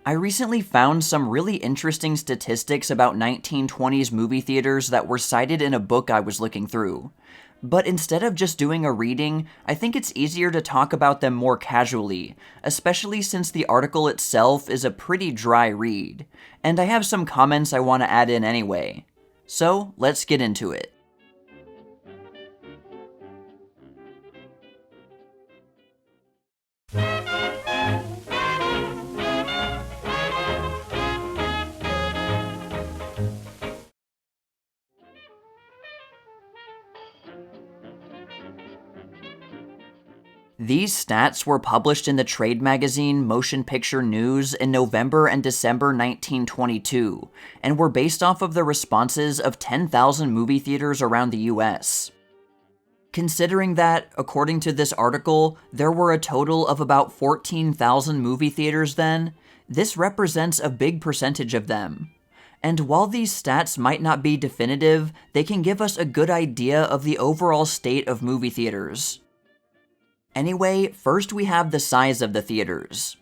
I recently found some really interesting statistics about 1920s movie theaters that were cited in a book I was looking through. But instead of just doing a reading, I think it's easier to talk about them more casually, especially since the article itself is a pretty dry read, and I have some comments I want to add in anyway. So, let's get into it. These stats were published in the trade magazine Motion Picture News in November and December 1922, and were based off of the responses of 10,000 movie theaters around the US. Considering that, according to this article, there were a total of about 14,000 movie theaters then, this represents a big percentage of them. And while these stats might not be definitive, they can give us a good idea of the overall state of movie theaters. Anyway, first we have the size of the theaters.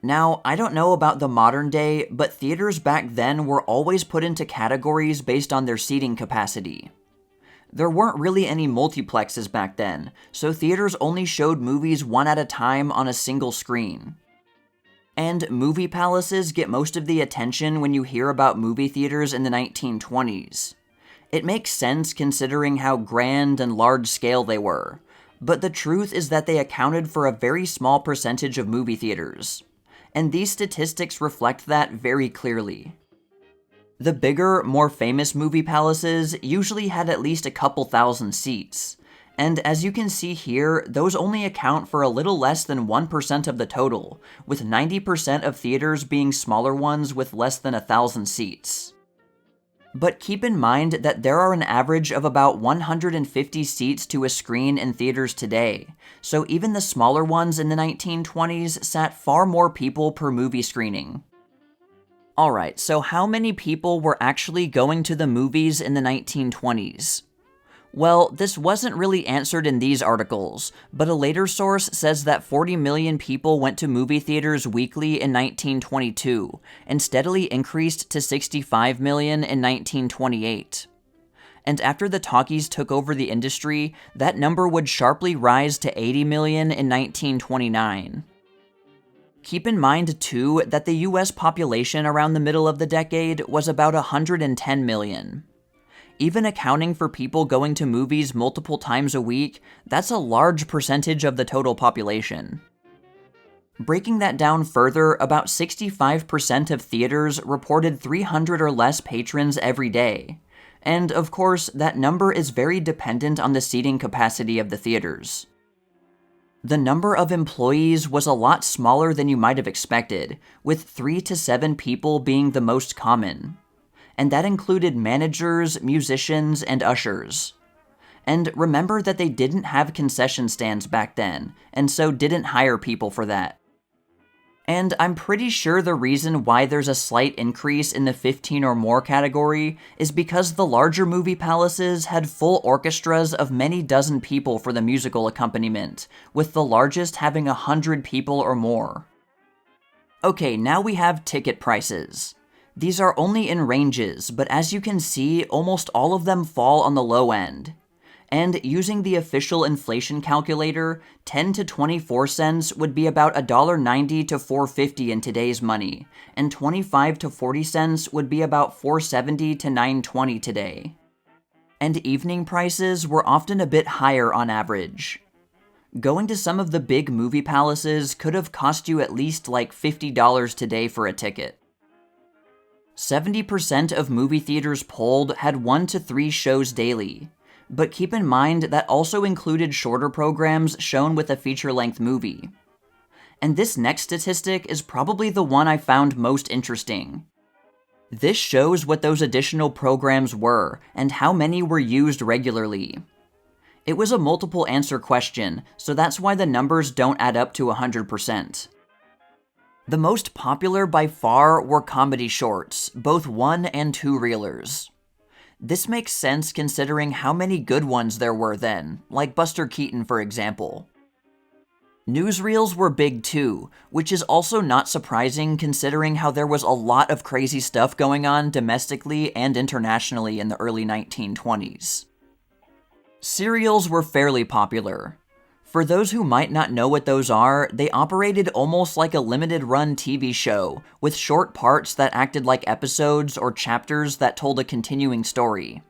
Now, I don't know about the modern day, but theaters back then were always put into categories based on their seating capacity. There weren't really any multiplexes back then, so theaters only showed movies one at a time on a single screen. And movie palaces get most of the attention when you hear about movie theaters in the 1920s. It makes sense considering how grand and large scale they were. But the truth is that they accounted for a very small percentage of movie theaters, and these statistics reflect that very clearly. The bigger, more famous movie palaces usually had at least a couple thousand seats, and as you can see here, those only account for a little less than 1% of the total, with 90% of theaters being smaller ones with less than 1,000 seats. But keep in mind that there are an average of about 150 seats to a screen in theaters today, so even the smaller ones in the 1920s sat far more people per movie screening. Alright, so how many people were actually going to the movies in the 1920s? Well, this wasn't really answered in these articles, but a later source says that 40 million people went to movie theaters weekly in 1922, and steadily increased to 65 million in 1928. And after the talkies took over the industry, that number would sharply rise to 80 million in 1929. Keep in mind, too, that the US population around the middle of the decade was about 110 million. Even accounting for people going to movies multiple times a week, that's a large percentage of the total population. Breaking that down further, about 65% of theaters reported 300 or less patrons every day. And of course, that number is very dependent on the seating capacity of the theaters. The number of employees was a lot smaller than you might have expected, with 3 to 7 people being the most common. And that included managers, musicians, and ushers. And remember that they didn't have concession stands back then, and so didn't hire people for that. And I'm pretty sure the reason why there's a slight increase in the 15 or more category is because the larger movie palaces had full orchestras of many dozen people for the musical accompaniment, with the largest having 100 people or more. Okay, now we have ticket prices. These are only in ranges, but as you can see, almost all of them fall on the low end. And using the official inflation calculator, 10 to 24 cents would be about $1.90 to $4.50 in today's money, and 25 to 40 cents would be about $4.70 to $9.20 today. And evening prices were often a bit higher on average. Going to some of the big movie palaces could have cost you at least like $50 today for a ticket. 70% of movie theaters polled had 1 to 3 shows daily, but keep in mind that also included shorter programs shown with a feature-length movie. And this next statistic is probably the one I found most interesting. This shows what those additional programs were and how many were used regularly. It was a multiple answer question, so that's why the numbers don't add up to 100%. The most popular by far were comedy shorts, both 1 and 2 reelers. This makes sense considering how many good ones there were then, like Buster Keaton for example. Newsreels were big too, which is also not surprising considering how there was a lot of crazy stuff going on domestically and internationally in the early 1920s. Serials were fairly popular. For those who might not know what those are, they operated almost like a limited-run TV show, with short parts that acted like episodes or chapters that told a continuing story.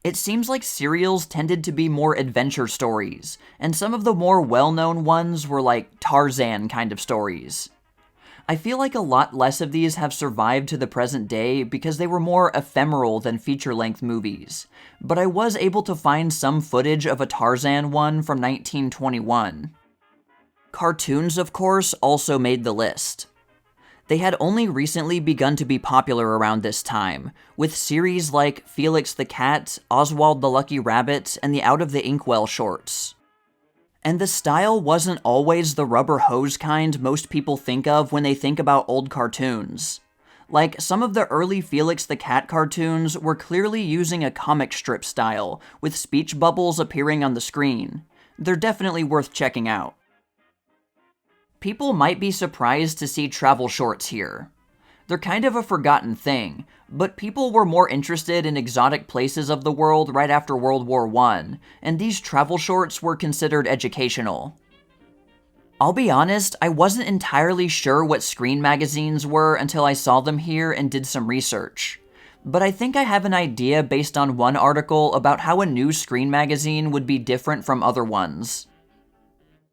It seems like serials tended to be more adventure stories, and some of the more well-known ones were like Tarzan kind of stories. I feel like a lot less of these have survived to the present day because they were more ephemeral than feature-length movies, but I was able to find some footage of a Tarzan one from 1921. Cartoons, of course, also made the list. They had only recently begun to be popular around this time, with series like Felix the Cat, Oswald the Lucky Rabbit, and the Out of the Inkwell shorts. And the style wasn't always the rubber hose kind most people think of when they think about old cartoons. Like, some of the early Felix the Cat cartoons were clearly using a comic strip style, with speech bubbles appearing on the screen. They're definitely worth checking out. People might be surprised to see travel shorts here. They're kind of a forgotten thing, but people were more interested in exotic places of the world right after World War I, and these travel shorts were considered educational. I'll be honest, I wasn't entirely sure what screen magazines were until I saw them here and did some research. But I think I have an idea based on one article about how a new screen magazine would be different from other ones.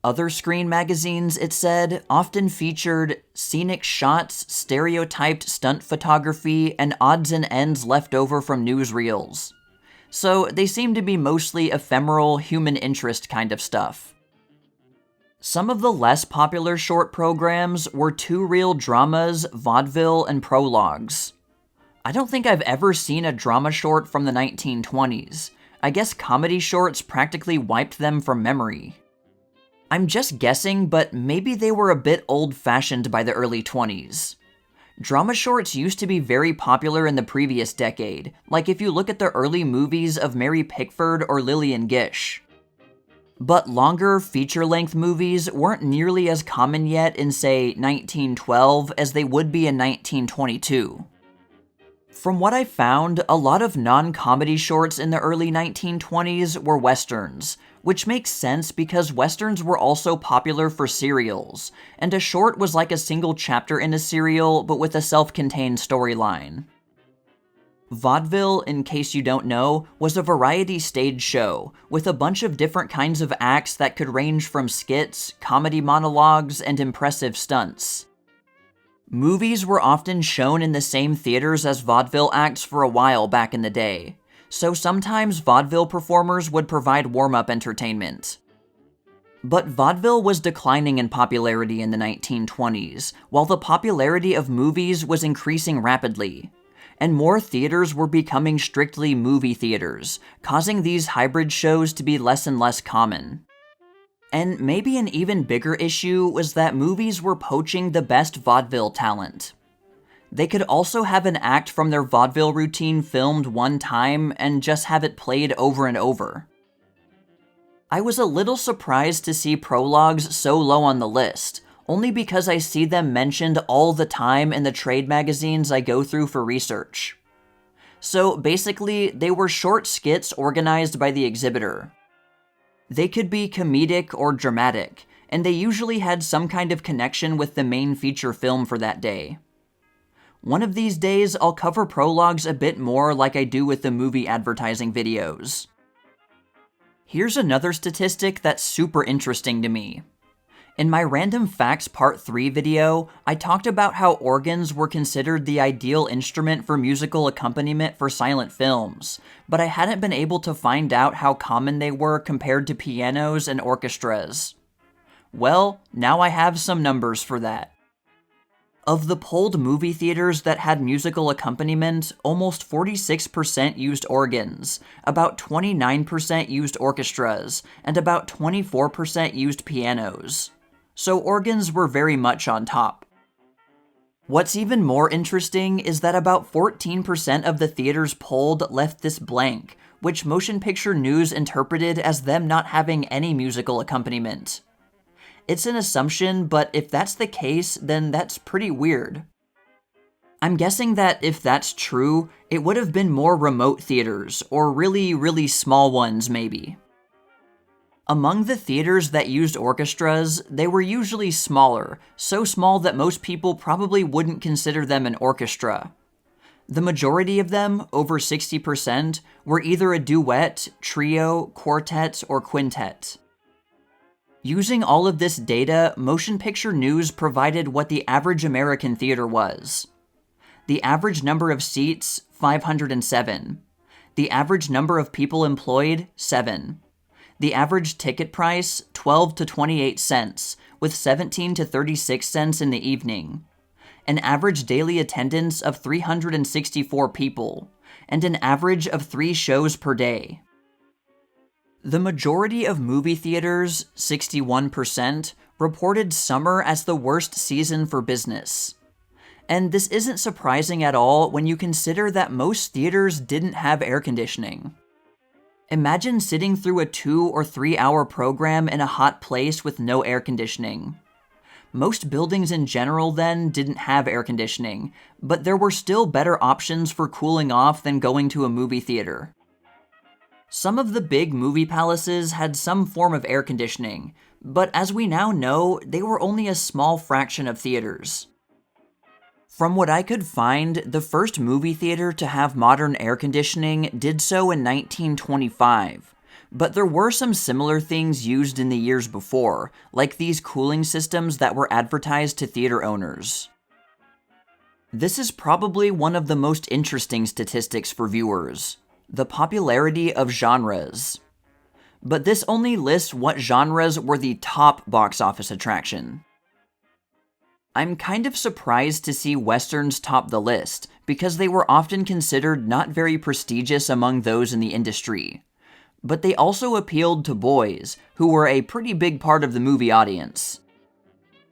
Other screen magazines, it said, often featured scenic shots, stereotyped stunt photography, and odds and ends left over from newsreels. So they seem to be mostly ephemeral, human interest kind of stuff. Some of the less popular short programs were two-reel dramas, vaudeville, and prologues. I don't think I've ever seen a drama short from the 1920s. I guess comedy shorts practically wiped them from memory. I'm just guessing, but maybe they were a bit old-fashioned by the early 20s. Drama shorts used to be very popular in the previous decade, like if you look at the early movies of Mary Pickford or Lillian Gish. But longer, feature-length movies weren't nearly as common yet in, say, 1912 as they would be in 1922. From what I found, a lot of non-comedy shorts in the early 1920s were westerns, which makes sense because westerns were also popular for serials, and a short was like a single chapter in a serial but with a self-contained storyline. Vaudeville, in case you don't know, was a variety stage show, with a bunch of different kinds of acts that could range from skits, comedy monologues, and impressive stunts. Movies were often shown in the same theaters as vaudeville acts for a while back in the day, so sometimes vaudeville performers would provide warm-up entertainment. But vaudeville was declining in popularity in the 1920s, while the popularity of movies was increasing rapidly, and more theaters were becoming strictly movie theaters, causing these hybrid shows to be less and less common. And maybe an even bigger issue was that movies were poaching the best vaudeville talent. They could also have an act from their vaudeville routine filmed one time and just have it played over and over. I was a little surprised to see prologues so low on the list, only because I see them mentioned all the time in the trade magazines I go through for research. So basically, they were short skits organized by the exhibitor. They could be comedic or dramatic, and they usually had some kind of connection with the main feature film for that day. One of these days, I'll cover prologues a bit more like I do with the movie advertising videos. Here's another statistic that's super interesting to me. In my Random Facts Part 3 video, I talked about how organs were considered the ideal instrument for musical accompaniment for silent films, but I hadn't been able to find out how common they were compared to pianos and orchestras. Well, now I have some numbers for that. Of the polled movie theaters that had musical accompaniment, almost 46% used organs, about 29% used orchestras, and about 24% used pianos. So organs were very much on top. What's even more interesting is that about 14% of the theaters polled left this blank, which Motion Picture News interpreted as them not having any musical accompaniment. It's an assumption, but if that's the case, then that's pretty weird. I'm guessing that if that's true, it would have been more remote theaters, or really small ones maybe. Among the theaters that used orchestras, they were usually smaller, so small that most people probably wouldn't consider them an orchestra. The majority of them, over 60%, were either a duet, trio, quartet, or quintet. Using all of this data, Motion Picture News provided what the average American theater was. The average number of seats, 507. The average number of people employed, 7. The average ticket price, 12 to 28 cents, with 17 to 36 cents in the evening. An average daily attendance of 364 people, and an average of 3 shows per day. The majority of movie theaters, 61%, reported summer as the worst season for business. And this isn't surprising at all when you consider that most theaters didn't have air conditioning. Imagine sitting through a 2 or 3 hour program in a hot place with no air conditioning. Most buildings in general then didn't have air conditioning, but there were still better options for cooling off than going to a movie theater. Some of the big movie palaces had some form of air conditioning, but as we now know, they were only a small fraction of theaters. From what I could find, the first movie theater to have modern air conditioning did so in 1925, but there were some similar things used in the years before, like these cooling systems that were advertised to theater owners. This is probably one of the most interesting statistics for viewers: the popularity of genres. But this only lists what genres were the top box office attraction. I'm kind of surprised to see westerns top the list, because they were often considered not very prestigious among those in the industry. But they also appealed to boys, who were a pretty big part of the movie audience.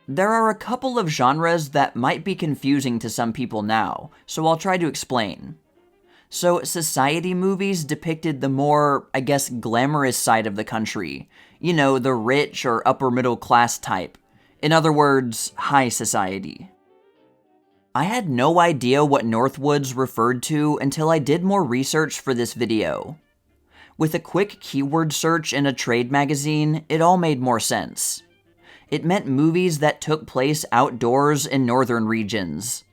There are a couple of genres that might be confusing to some people now, so I'll try to explain. So, society movies depicted the more, I guess, glamorous side of the country. You know, the rich or upper middle class type. In other words, high society. I had no idea what Northwoods referred to until I did more research for this video. With a quick keyword search in a trade magazine, it all made more sense. It meant movies that took place outdoors in northern regions.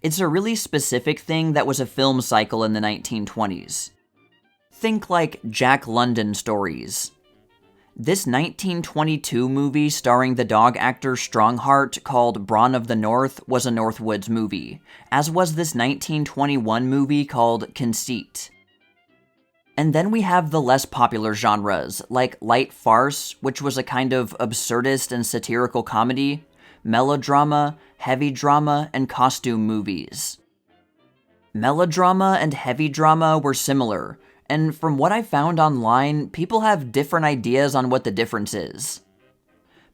It's a really specific thing that was a film cycle in the 1920s. Think like Jack London stories. This 1922 movie starring the dog actor Strongheart called Brawn of the North was a Northwoods movie, as was this 1921 movie called Conceit. And then we have the less popular genres, like light farce, which was a kind of absurdist and satirical comedy, melodrama, heavy drama, and costume movies. Melodrama and heavy drama were similar, and from what I found online, people have different ideas on what the difference is.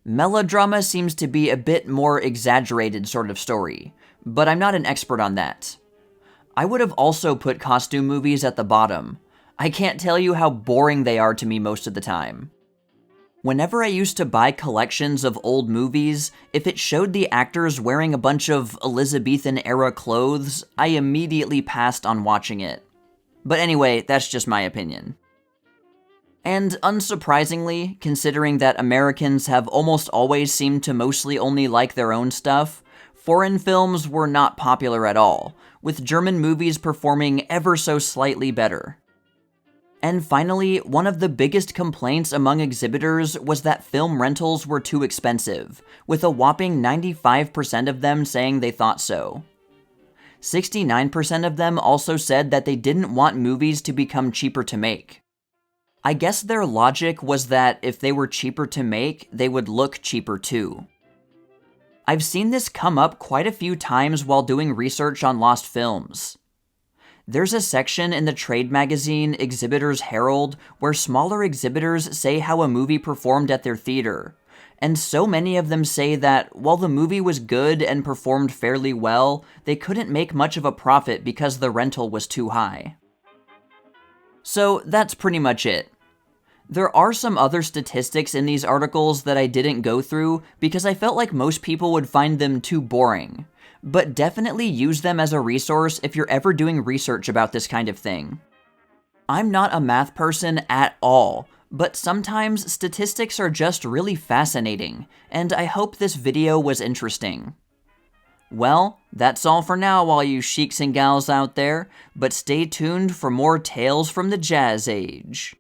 Melodrama seems to be a bit more exaggerated sort of story, but I'm not an expert on that. I would have also put costume movies at the bottom. I can't tell you how boring they are to me most of the time. Whenever I used to buy collections of old movies, if it showed the actors wearing a bunch of Elizabethan-era clothes, I immediately passed on watching it. But anyway, that's just my opinion. And unsurprisingly, considering that Americans have almost always seemed to mostly only like their own stuff, foreign films were not popular at all, with German movies performing ever so slightly better. And finally, one of the biggest complaints among exhibitors was that film rentals were too expensive, with a whopping 95% of them saying they thought so. 69% of them also said that they didn't want movies to become cheaper to make. I guess their logic was that if they were cheaper to make, they would look cheaper too. I've seen this come up quite a few times while doing research on lost films. There's a section in the trade magazine Exhibitors Herald where smaller exhibitors say how a movie performed at their theater, and so many of them say that while the movie was good and performed fairly well, they couldn't make much of a profit because the rental was too high. So that's pretty much it. There are some other statistics in these articles that I didn't go through because I felt like most people would find them too boring, but definitely use them as a resource if you're ever doing research about this kind of thing. I'm not a math person at all, but sometimes statistics are just really fascinating, and I hope this video was interesting. Well, that's all for now, all you sheiks and gals out there, but stay tuned for more tales from the Jazz Age.